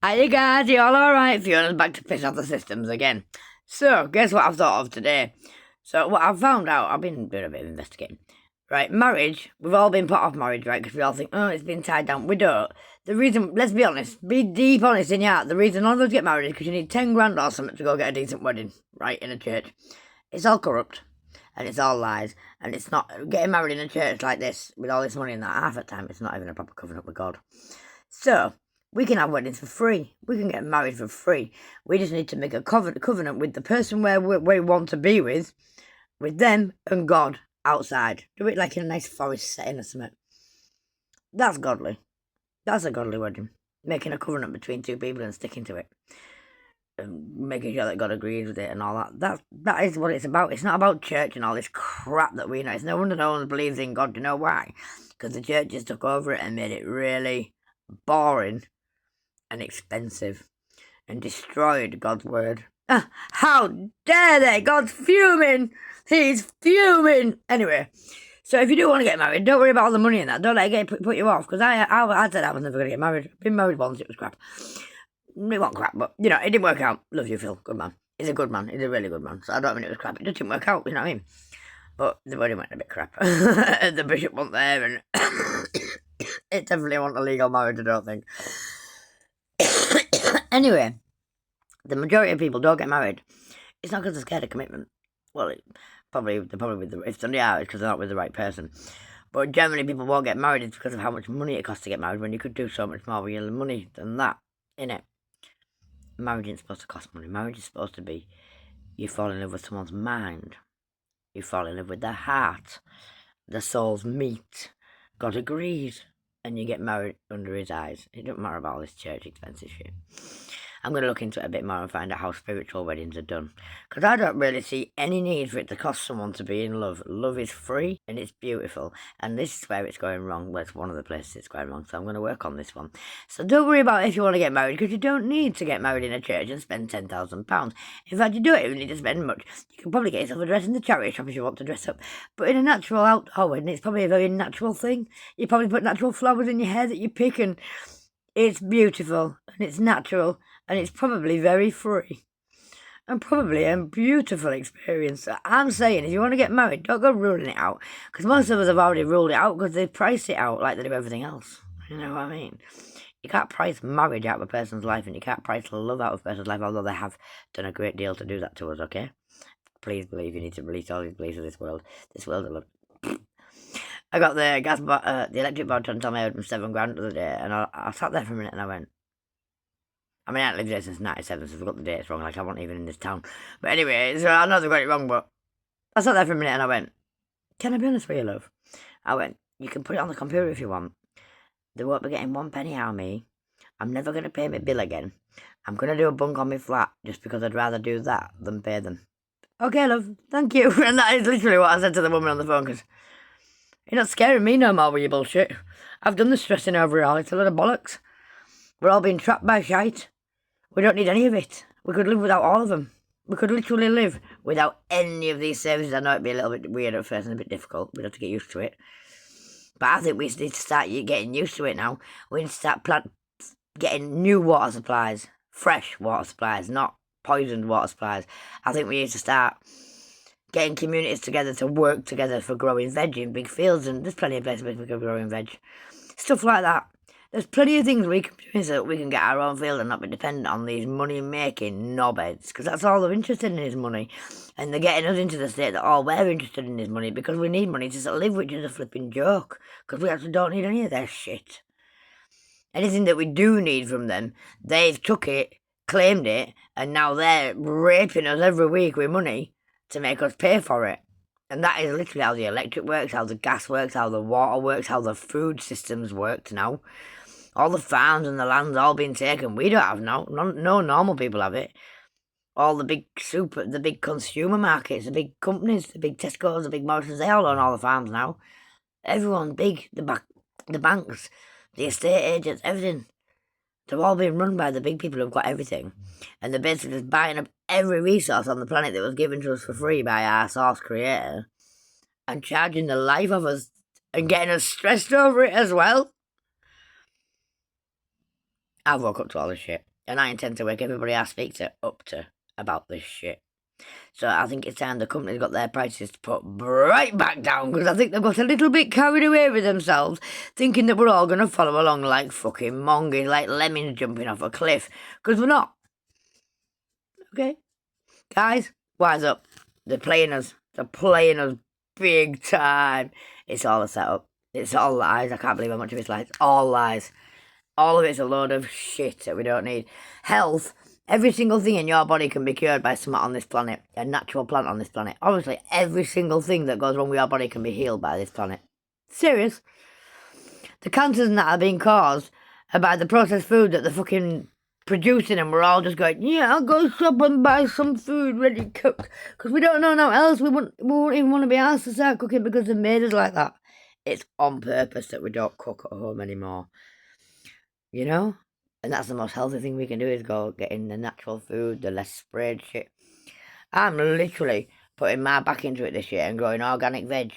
Hiya guys, you all alright? Fiona's back to piss off the systems again. So, guess what I've thought of today? So, what I've found out, I've been doing a bit of investigating. Right, marriage, we've all been put off marriage, right? Because we all think, oh, it's been tied down. We don't. The reason, let's be honest, be deep honest in your heart, the reason none of us get married is because you need 10 grand or something to go get a decent wedding, right, in a church. It's all corrupt, and it's all lies, and it's not, getting married in a church like this, with all this money in that, half the time, it's not even a proper covenant with God. So, we can have weddings for free. We can get married for free. We just need to make a covenant with the person we want to be with them and God outside. Do it like in a nice forest setting or something. That's godly. That's a godly wedding. Making a covenant between two people and sticking to it. And making sure that God agrees with it and all that. That is what it's about. It's not about church and all this crap that we know. It's no wonder no one believes in God. Do you know why? Because the churches took over it and made it really boring and expensive and destroyed God's word. How dare they? God's fuming. He's fuming. Anyway, so if you do want to get married, don't worry about all the money and that. Don't let it put you off, because I said I was never going to get married. I've been married once, it was crap. It wasn't crap, but, you know, it didn't work out. Love you, Phil. Good man. He's a good man. He's a really good man. So I don't mean it was crap. It just didn't work out, you know what I mean? But the wedding went a bit crap. The bishop wasn't there, and it definitely wasn't a legal marriage, I don't think. Anyway, the majority of people don't get married. It's not because they're scared of commitment. Well, they're probably with if they are, it's because they're not with the right person. But generally, people won't get married. It's because of how much money it costs to get married, when you could do so much more with your money than that, innit? Marriage isn't supposed to cost money. Marriage is supposed to be, you fall in love with someone's mind. You fall in love with their heart. Their souls meet. God agrees. And you get married under his eyes. It doesn't matter about all this church expensive shit. I'm going to look into it a bit more and find out how spiritual weddings are done. Because I don't really see any need for it to cost someone to be in love. Love is free and it's beautiful. And this is where it's going wrong. Well, it's one of the places it's going wrong. So I'm going to work on this one. So don't worry about if you want to get married, because you don't need to get married in a church and spend £10,000. In fact, you don't even need to spend much. You can probably get yourself a dress in the charity shop if you want to dress up. But in a natural outdoor wedding, it's probably a very natural thing. You probably put natural flowers in your hair that you pick, and it's beautiful and it's natural. And it's probably very free. And probably a beautiful experience. I'm saying, if you want to get married, don't go ruling it out. Because most of us have already ruled it out because they've priced it out like they do everything else. You know what I mean? You can't price marriage out of a person's life, and you can't price love out of a person's life, although they have done a great deal to do that to us, okay? Please believe you need to release all these beliefs of this world. This world of love. I got the the electric board trying to tell me I owed him £7 grand the other day, and I sat there for a minute and I went, I mean, I haven't lived there since 97, so I've got the dates wrong, like I wasn't even in this town. But anyway, so I know they've got it wrong, but I sat there for a minute and I went, can I be honest with you, love? I went, you can put it on the computer if you want. They won't be getting one penny out of me. I'm never going to pay my bill again. I'm going to do a bunk on my flat just because I'd rather do that than pay them. Okay, love, thank you. And that is literally what I said to the woman on the phone, because you're not scaring me no more with your bullshit. I've done the stressing over it all. It's a lot of bollocks. We're all being trapped by shite. We don't need any of it. We could live without all of them. We could literally live without any of these services. I know it'd be a little bit weird at first and a bit difficult. We'd have to get used to it. But I think we need to start getting used to it now. We need to start getting new water supplies. Fresh water supplies, not poisoned water supplies. I think we need to start getting communities together to work together for growing veg in big fields. And there's plenty of places we can grow veg. Stuff like that. There's plenty of things we can do so that we can get our own field and not be dependent on these money-making knobheads, because that's all they're interested in is money. And they're getting us into the state that all we're interested in is money, because we need money to live, which is a flipping joke, because we actually don't need any of their shit. Anything that we do need from them, they've took it, claimed it, and now they're raping us every week with money to make us pay for it. And that is literally how the electric works, how the gas works, how the water works, how the food systems work now. All the farms and the land's all been taken. We don't have no normal people have it. All the big consumer markets, the big companies, the big Tesco's, the big Morrisons, they all own all the farms now. Everyone's big. The banks, the estate agents, everything. They're all being run by the big people who've got everything. And they're basically just buying up every resource on the planet that was given to us for free by our source creator and charging the life of us and getting us stressed over it as well. I woke up to all this shit. And I intend to wake everybody I speak to up to about this shit. So I think it's time the company's got their prices to put right back down, because I think they've got a little bit carried away with themselves, thinking that we're all going to follow along like fucking monkeys, like lemmings jumping off a cliff, because we're not. Okay? Guys, wise up. They're playing us. They're playing us big time. It's all a setup. It's all lies. I can't believe how much of it's lies. All lies. All of it's a load of shit that we don't need. Health. Every single thing in your body can be cured by something on this planet. A natural plant on this planet. Obviously, every single thing that goes wrong with your body can be healed by this planet. Serious. The cancers that are being caused are by the processed food that they're fucking producing, and we're all just going, yeah, I'll go shop and buy some food ready cooked, because we don't know nothing else. We won't even want to be asked to start cooking because they've made us like that. It's on purpose that we don't cook at home anymore. You know? And that's the most healthy thing we can do, is go getting the natural food, the less sprayed shit. I'm literally putting my back into it this year and growing organic veg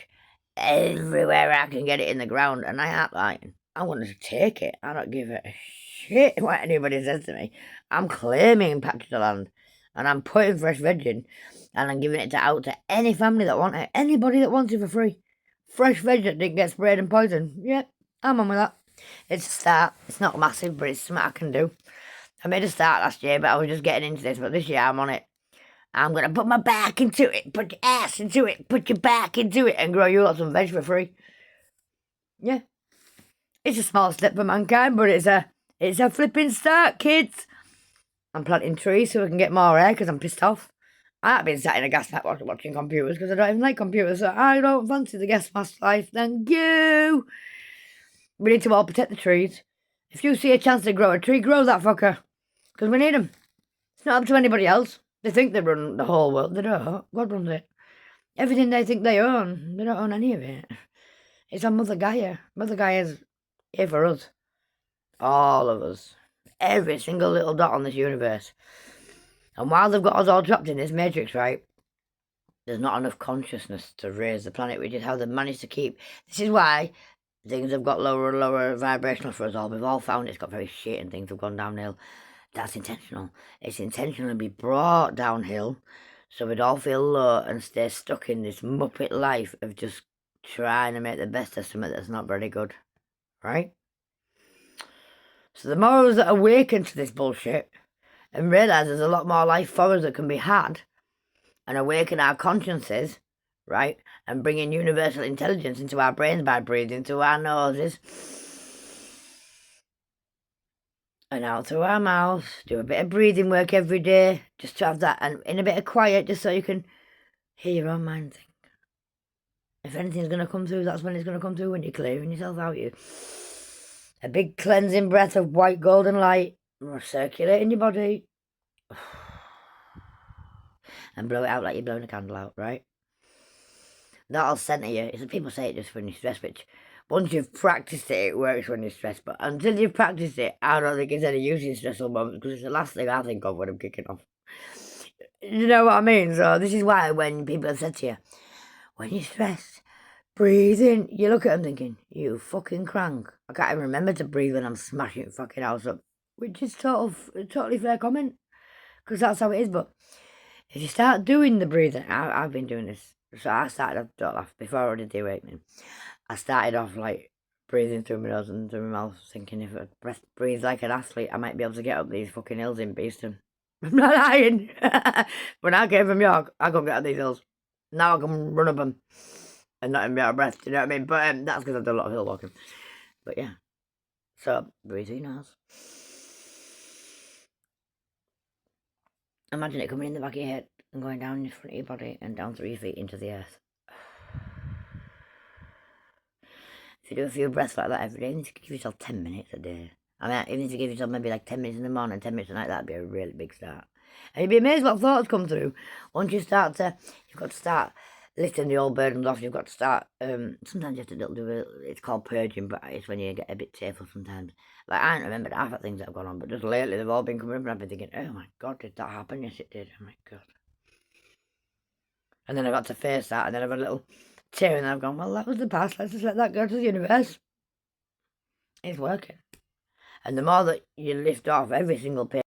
everywhere I can get it in the ground, and I ain't lying. I want to take it. I don't give a shit what anybody says to me. I'm claiming patches of land, and I'm putting fresh veg in, and I'm giving it out to any family that want it, anybody that wants it for free. Fresh veg that didn't get sprayed and poisoned. Yep, I'm on with that. It's a start. It's not massive, but it's something I can do. I made a start last year, but I was just getting into this. But this year I'm on it. I'm going to put my back into it, put your ass into it, put your back into it, and grow you lots of veg for free. Yeah. It's a small step for mankind, but it's a flipping start, kids. I'm planting trees so we can get more air, because I'm pissed off. I've been sat in a gas mask watching computers, because I don't even like computers, so I don't fancy the gas mask life. Thank you. We need to all protect the trees. If you see a chance to grow a tree, grow that fucker, because we need them. It's not up to anybody else. They think they run the whole world. They don't. God runs it. Everything they think they own, they don't own any of it. It's on Mother Gaia. Mother Gaia's here for us. All of us. Every single little dot on this universe. And while they've got us all trapped in this matrix, right, there's not enough consciousness to raise the planet, which is how they've managed to keep. This is why things have got lower and lower vibrational for us all. We've all found it's got very shit and things have gone downhill. That's intentional. It's intentional to be brought downhill, so we'd all feel low and stay stuck in this muppet life of just trying to make the best of something that's not very good. Right? So the more of us that awaken to this bullshit and realise there's a lot more life for us that can be had, and awaken our consciences, right, and bring in universal intelligence into our brains by breathing through our noses and out through our mouths. Do a bit of breathing work every day, just to have that, and in a bit of quiet, just so you can hear your own mind think. If anything's going to come through, that's when it's going to come through, when you're clearing yourself out. A big cleansing breath of white golden light, circulating your body, and blow it out like you're blowing a candle out, right? That'll centre you. People say it just when you're stressed, but once you've practiced it, it works when you're stressed. But until you've practiced it, I don't think it's any use in stressful moments, because it's the last thing I think of when I'm kicking off. You know what I mean? So this is why when people have said to you, when you're stressed, breathe in, you look at them thinking, you fucking crank. I can't even remember to breathe when I'm smashing the fucking house up, which is totally fair comment, because that's how it is. But if you start doing the breathing, I've been doing this. So I started off, don't laugh, before I did the awakening, I started off like breathing through my nose and through my mouth, thinking if I breathe like an athlete, I might be able to get up these fucking hills in Beeston. I'm not lying. When I came from York, I couldn't get up these hills. Now I can run up them and not even be out of breath, you know what I mean? But that's because I've done a lot of hill walking. But yeah, so breathe through your nose. Imagine it coming in the back of your head and going down in front of your body and down through your feet into the earth. If you do a few breaths like that every day, you need to give yourself 10 minutes a day. I mean, even if you give yourself maybe like 10 minutes in the morning, 10 minutes at night, that'd be a really big start. And you'd be amazed what thoughts come through. Once you start to, you've got to start lifting the old burdens off. You've got to start, sometimes you have to do it, it's called purging, but it's when you get a bit tearful sometimes. Like, I don't remember half the things that have gone on, but just lately they've all been coming up and I've been thinking, oh my God, did that happen? Yes, it did. Oh my God. And then I got to face that, and then I've had a little tear, and I've gone, well, that was the past, let's just let that go to the universe. It's working. And the more that you lift off every single page,